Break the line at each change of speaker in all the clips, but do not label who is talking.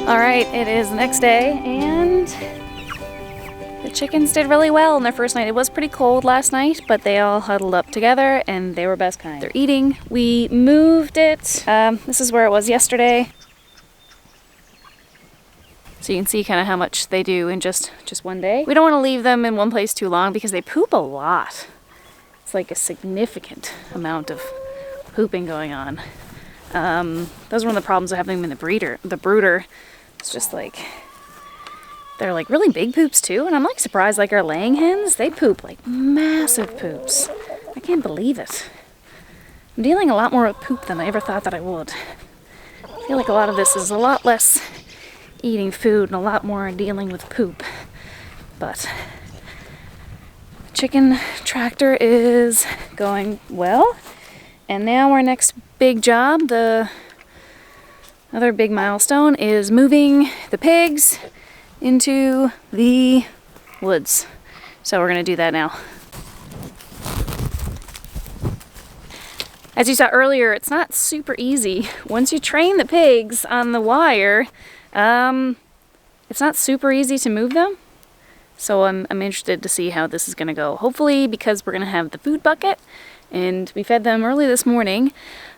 All right, it is the next day, and the chickens did really well in their first night. It was pretty cold last night, but they all huddled up together and they were best kind. They're eating. We moved it. This is where it was yesterday. So you can see kind of how much they do in just one day. We don't want to leave them in one place too long because they poop a lot. It's like a significant amount of pooping going on. Those are one of the problems of having them in the brooder. It's just like, they're like really big poops too. And I'm like surprised, like our laying hens, they poop like massive poops. I can't believe it. I'm dealing a lot more with poop than I ever thought that I would. I feel like a lot of this is a lot less eating food and a lot more dealing with poop. But the chicken tractor is going well. And now our next big job, the other big milestone, is moving the pigs into the woods. So we're gonna do that now. As you saw earlier, it's not super easy. Once you train the pigs on the wire, it's not super easy to move them. So I'm interested to see how this is gonna go. Hopefully, because we're gonna have the food bucket, and we fed them early this morning,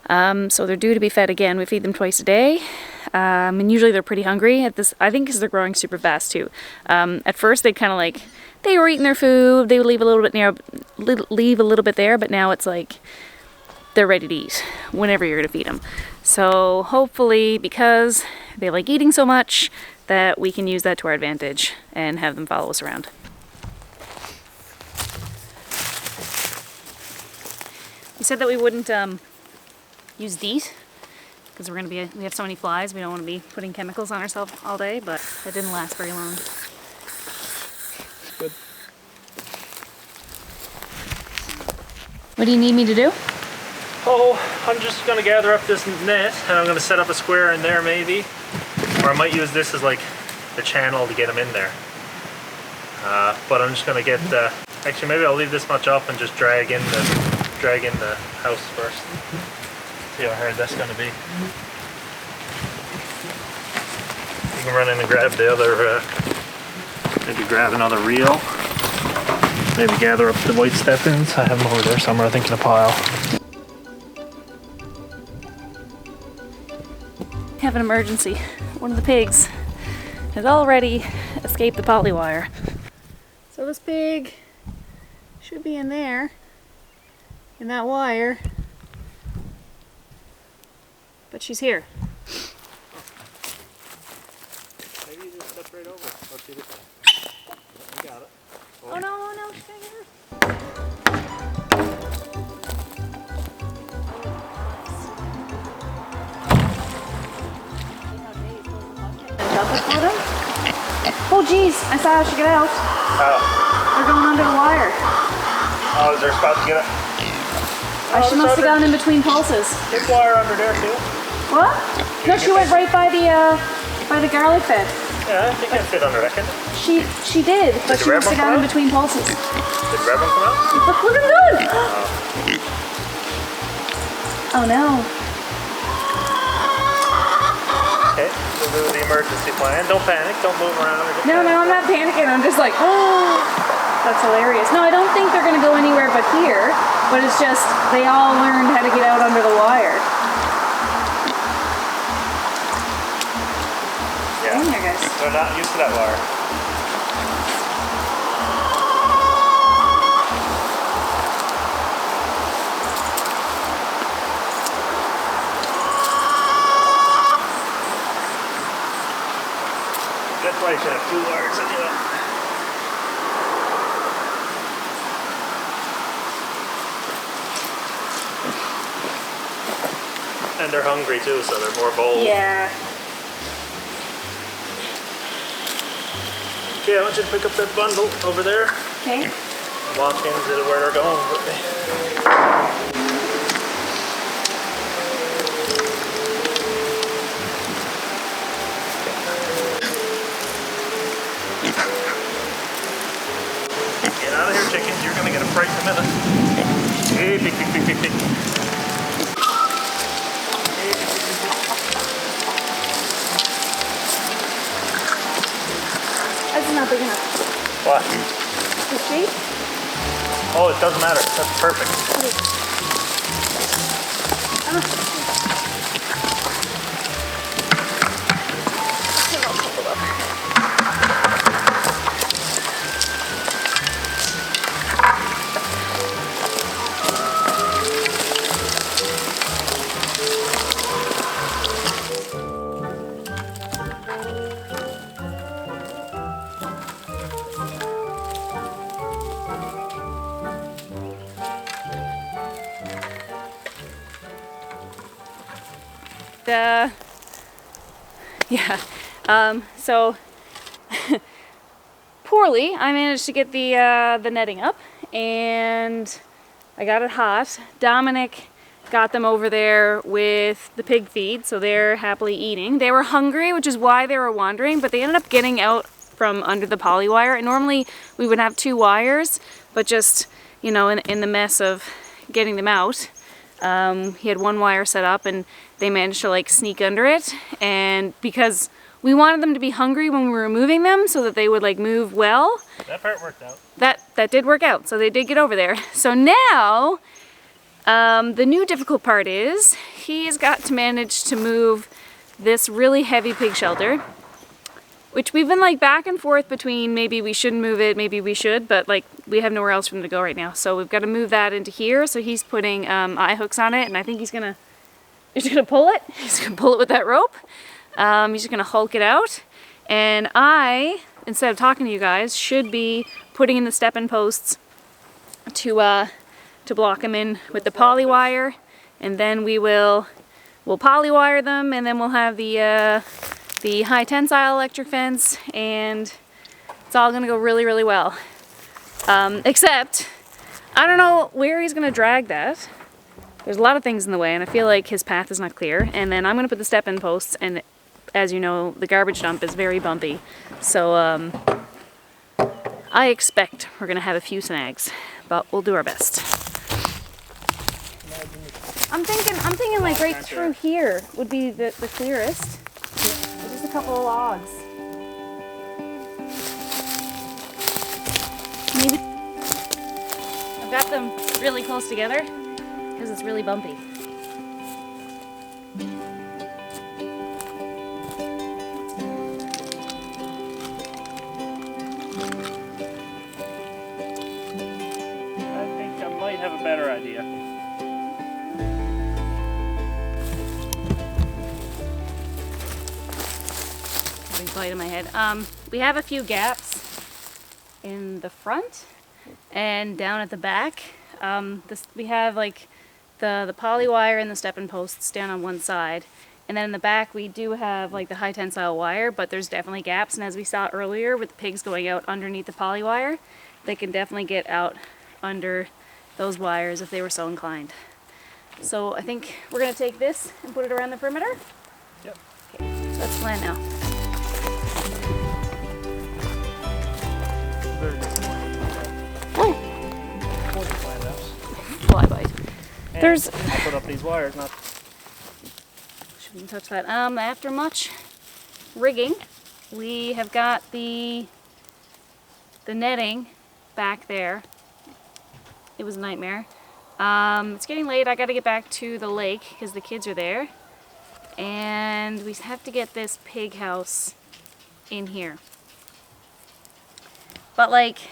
so they're due to be fed again. We feed them twice a day, and usually they're pretty hungry at this, I think because they're growing super fast too. At first they'd kind of like, they were eating their food, they would leave a little bit there, but now it's like they're ready to eat whenever you're gonna feed them. So hopefully, because they like eating so much, that we can use that to our advantage and have them follow us around. We said that we wouldn't use DEET because we have so many flies. We don't want to be putting chemicals on ourselves all day, but that didn't last very long.
Good.
What do you need me to do?
Oh, I'm just gonna gather up this net and I'm gonna set up a square in there maybe. Or I might use this as like the channel to get them in there. But I'm just gonna get actually maybe I'll leave this much up and just drag in the house first. See how hard that's gonna be. You can run in and grab the other maybe grab another reel. Maybe gather up the white step-ins. I have them over there somewhere, I think in a pile.
Have an emergency. One of the pigs has already escaped the polywire. So this pig should be in there, in that wire, but she's here.
Maybe you just step right over. Let's see this one. You got it.
Oh no, she's gonna get her. Oh geez, I saw how she got out.
Oh.
They're going under the wire.
Oh, is there a spot to get it?
She must have gone in between pulses.
There's wire under there too.
What? No, she went right by the garlic bed.
Yeah, I think that fit under that, can it?
She did, but she must have gone in between pulses.
Did Red one come out?
Look at them! Oh no.
Okay, we'll do the emergency plan. Don't panic, don't move around.
No, I'm not panicking. I'm just like, oh, that's hilarious. No, I don't think they're gonna go anywhere but here, but it's just, they all learned how to get out under the wire.
Yeah,
in there, guys.
They're not used to that wire. That's why you should have 2 wires anyway. And they're hungry too, so they're more bold.
Yeah.
Okay, I want you to pick up that bundle over there.
Okay.
Walk into where they're going with me. Get out of here, chickens. You're gonna get a fright in a minute. Hey, pick, pick, pick, pick, pick. What?
The shape?
Oh, it doesn't matter. That's perfect.
So poorly, I managed to get the netting up, and I got it hot. Dominic got them over there with the pig feed, so they're happily eating. They were hungry, which is why they were wandering, but they ended up getting out from under the polywire. And normally we would have 2 wires, but just, you know, in the mess of getting them out, he had 1 wire set up, and they managed to like sneak under it. And because we wanted them to be hungry when we were moving them so that they would like move well.
That part worked out.
That did work out, so they did get over there. So now, the new difficult part is he's got to manage to move this really heavy pig shelter, which we've been like back and forth between maybe we shouldn't move it, maybe we should, but like we have nowhere else for him to go right now. So we've got to move that into here. So he's putting eye hooks on it, and I think he's gonna pull it. He's gonna pull it with that rope. He's just gonna hulk it out, and I, instead of talking to you guys, should be putting in the step-in posts to block them in with the polywire, and then we'll polywire them, and then we'll have the high tensile electric fence, and it's all gonna go really, really well. Except I don't know where he's gonna drag that. There's a lot of things in the way, and I feel like his path is not clear. And then I'm gonna put the step-in posts, and as you know, the garbage dump is very bumpy, so I expect we're gonna have a few snags, but we'll do our best. I'm thinking like right through here would be the clearest. Just a couple of logs. Maybe I've got them really close together because it's really bumpy.
Have a better idea.
Big bite in my head. We have a few gaps in the front and down at the back. We have like the polywire and the step-in posts down on one side, and then in the back we do have like the high tensile wire, but there's definitely gaps, and as we saw earlier with the pigs going out underneath the polywire, they can definitely get out under those wires if they were so inclined. So I think we're going to take this and put it around the perimeter.
Yep.
Okay, so that's the plan now. Oh! Fly bite. There's.
I'll put up these wires, not.
Shouldn't touch that. After much rigging, we have got the netting back there. It was a nightmare. It's getting late. I got to get back to the lake because the kids are there. And we have to get this pig house in here. But like,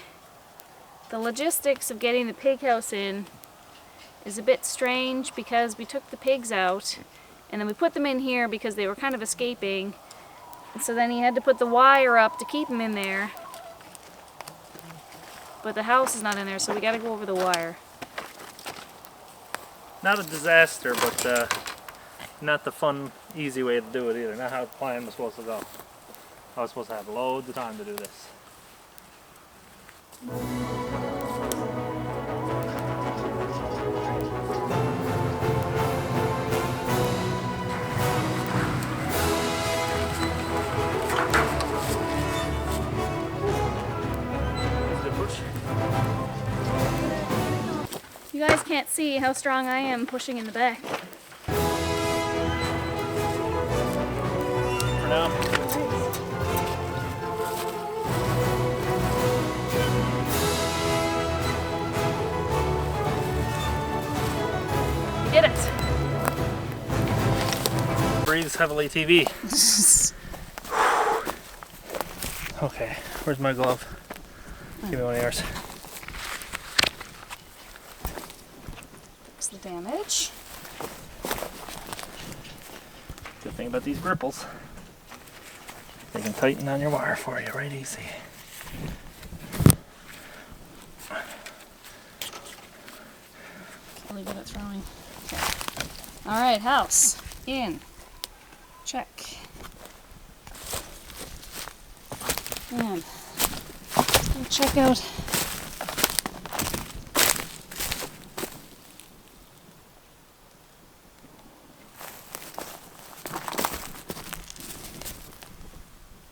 the logistics of getting the pig house in is a bit strange because we took the pigs out and then we put them in here because they were kind of escaping. And so then he had to put the wire up to keep them in there. But the house is not in there, so we gotta go over the wire.
Not a disaster, but not the fun, easy way to do it either. Not how the plan was supposed to go. I was supposed to have loads of time to do this.
You guys can't see how strong I am pushing in the back.
For now. breathes heavily TV. Okay, where's my glove? Give me one of yours.
There's the damage.
Good thing about these gripples, they can tighten on your wire for you right easy.
Really good at throwing. Okay. All right, house in. Check. And let's check out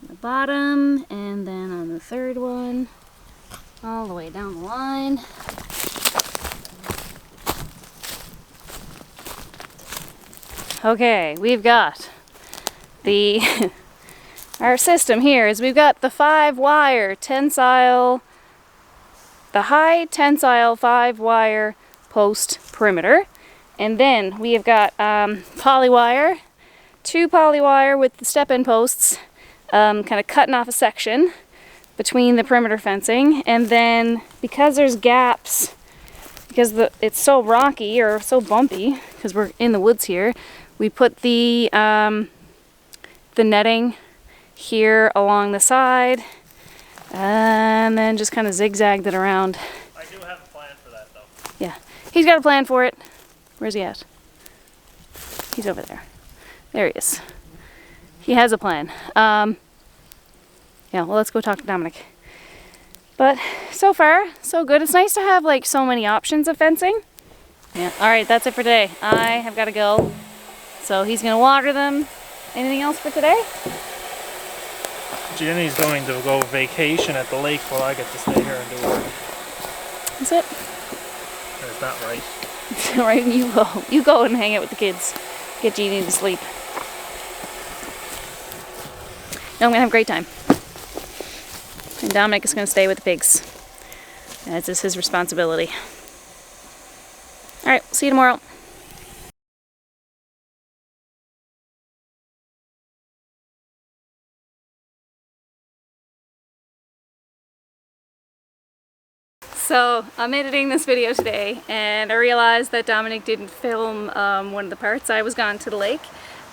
the bottom, and then on the third one, all the way down the line. Okay, we've got the our system here is we've got the 5-wire tensile, the high tensile 5-wire post perimeter, and then we have got polywire, 2 polywire with the step-in posts, kind of cutting off a section between the perimeter fencing, and then because there's gaps, because it's so rocky or so bumpy, because we're in the woods here, we put the netting here along the side, and then just kind of zigzagged it around.
I do have a plan for that though.
Yeah, he's got a plan for it. Where's he at? He's over there. There he is. He has a plan. Yeah, well, let's go talk to Dominic. But so far, so good. It's nice to have like so many options of fencing. Yeah, all right, that's it for today. I have got to go. So he's gonna water them. Anything else for today?
Jenny's going to go vacation at the lake while I get to stay here and do work.
That's it.
That's not right.
All right, you go. You go and hang out with the kids. Get Jeannie to sleep. No, I'm gonna have a great time. And Dominic is gonna stay with the pigs. As is his responsibility. All right, see you tomorrow. So I'm editing this video today, and I realized that Dominic didn't film one of the parts. I was gone to the lake,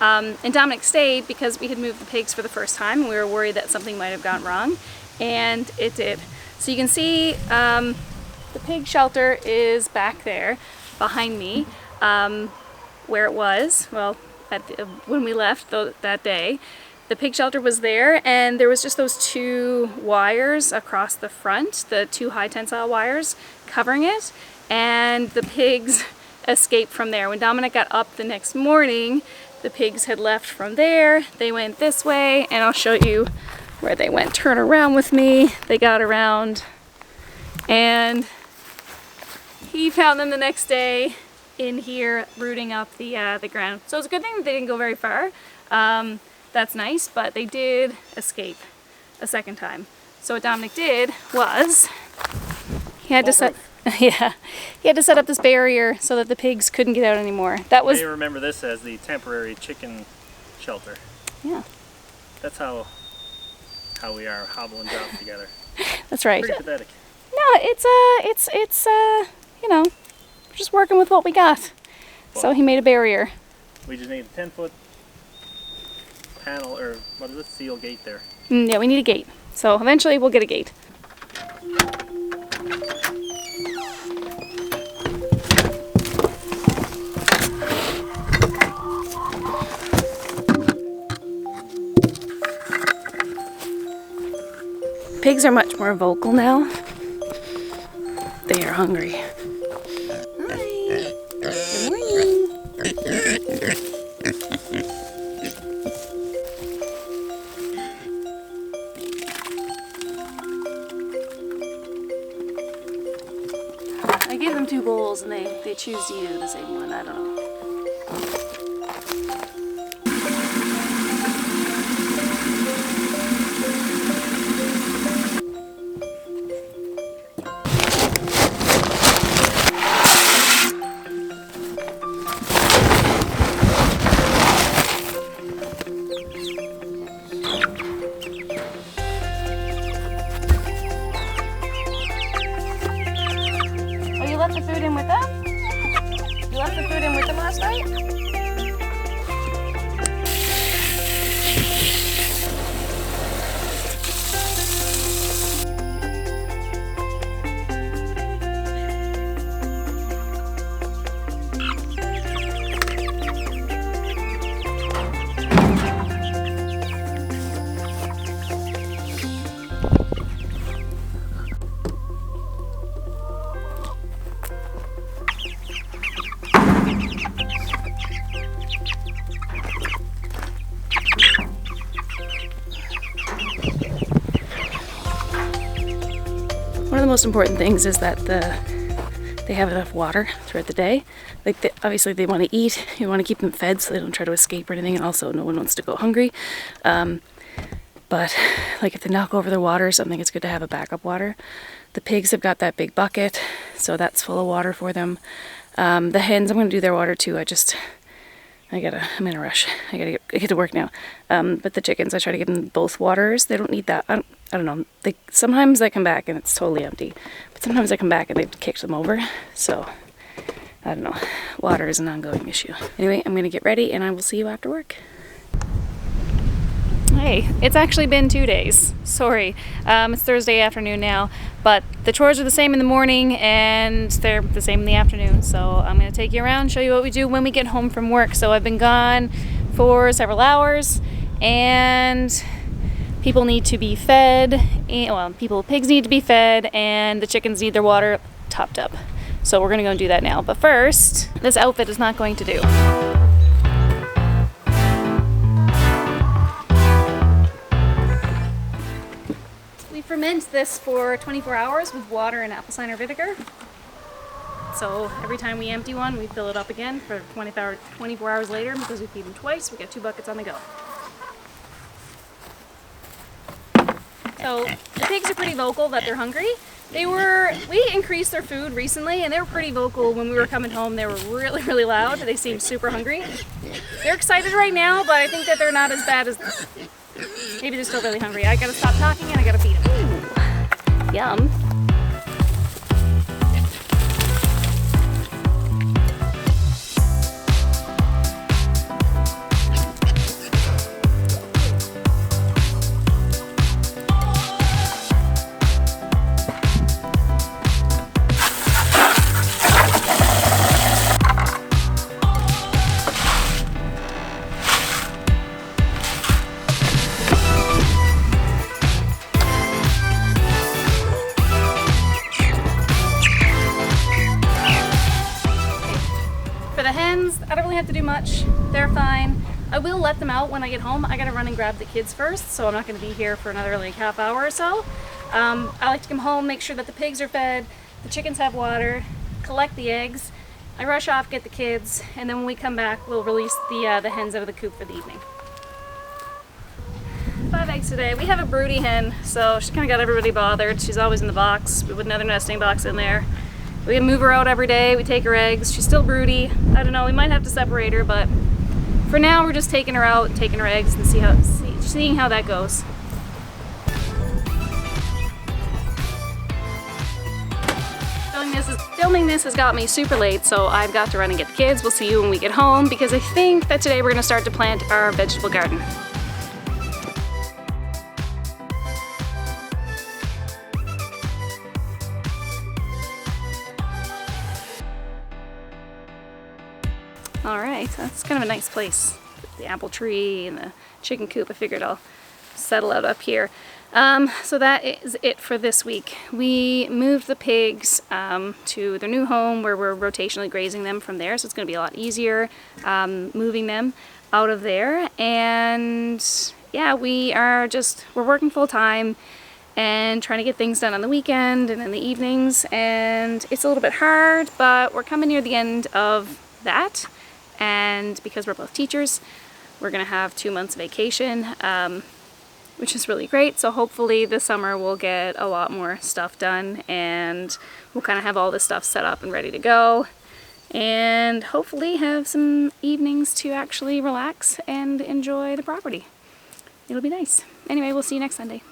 and Dominic stayed because we had moved the pigs for the first time, and we were worried that something might have gone wrong, and it did. So you can see the pig shelter is back there behind me, where it was, well, when we left that day. The pig shelter was there, and there was just those 2 wires across the front, the 2 high tensile wires covering it, and the pigs escaped from there. When Dominic got up the next morning, the pigs had left from there. They went this way, and I'll show you where they went. Turn around with me. They got around, and he found them the next day in here rooting up the ground. So it's a good thing that they didn't go very far. That's nice, but they did escape a second time. So what Dominic did was he had to set he had to set up this barrier so that the pigs couldn't get out anymore. That was.
You may remember this as the temporary chicken shelter.
Yeah.
That's how we are, hobbling jobs together.
That's right.
Pretty pathetic.
No, it's you know, we're just working with what we got. Well, so he made a barrier.
We just need a 10-foot panel, or what is it, seal gate there.
Yeah, we need a gate. So eventually we'll get a gate. Pigs are much more vocal now. They are hungry. Hi. Good morning. I gave them 2 bowls and they choose to use the same one. I don't know. the most important things is that they have enough water throughout the day. Like obviously they want to eat, you want to keep them fed so they don't try to escape or anything, and also no one wants to go hungry. But like if they knock over their water or something, it's good to have a backup water. The pigs have got that big bucket, so that's full of water for them. The hens, I'm going to do their water too. I'm in a rush. I get to work now. But the chickens, I try to give them both waters. They don't need that. I don't know. Sometimes I come back and it's totally empty. But sometimes I come back and they've kicked them over. So, I don't know. Water is an ongoing issue. Anyway, I'm going to get ready and I will see you after work. Hey, it's actually been 2 days. Sorry. It's Thursday afternoon now, but the chores are the same in the morning and they're the same in the afternoon. So I'm going to take you around, show you what we do when we get home from work. So I've been gone for several hours and people need to be fed. Pigs need to be fed and the chickens need their water topped up. So we're going to go and do that now. But first, this outfit is not going to do. Ferment this for 24 hours with water and apple cider vinegar. So every time we empty one, we fill it up again for 24 hours later. Because we feed them twice, we get 2 buckets on the go. So the pigs are pretty vocal that they're hungry. We increased their food recently and they were pretty vocal when we were coming home. They were really, really loud. They seemed super hungry. They're excited right now, but I think that they're not as bad as... Maybe they're still really hungry. I gotta stop talking and I gotta feed them. Ooh, yum. I don't really have to do much. They're fine. I will let them out when I get home. I gotta run and grab the kids first, so I'm not gonna be here for another like half hour or so. I like to come home, make sure that the pigs are fed, the chickens have water, collect the eggs. I rush off, get the kids, and then when we come back, we'll release the hens out of the coop for the evening. 5 eggs today. We have a broody hen, so she kind of got everybody bothered. She's always in the box with another nesting box in there. We move her out every day, we take her eggs. She's still broody. I don't know, we might have to separate her, but for now we're just taking her out, taking her eggs and seeing how that goes. Filming this has got me super late, so I've got to run and get the kids. We'll see you when we get home because I think that today we're gonna start to plant our vegetable garden. Alright, that's kind of a nice place. The apple tree and the chicken coop. I figured I'll settle out up here. So that is it for this week. We moved the pigs to their new home where we're rotationally grazing them from there, so it's going to be a lot easier moving them out of there. And yeah, we're working full time and trying to get things done on the weekend and in the evenings, and it's a little bit hard, but we're coming near the end of that. And because we're both teachers, we're gonna have 2 months vacation, which is really great. So hopefully this summer we'll get a lot more stuff done and we'll kind of have all this stuff set up and ready to go, and hopefully have some evenings to actually relax and enjoy the property. It'll be nice. Anyway, we'll see you next Sunday.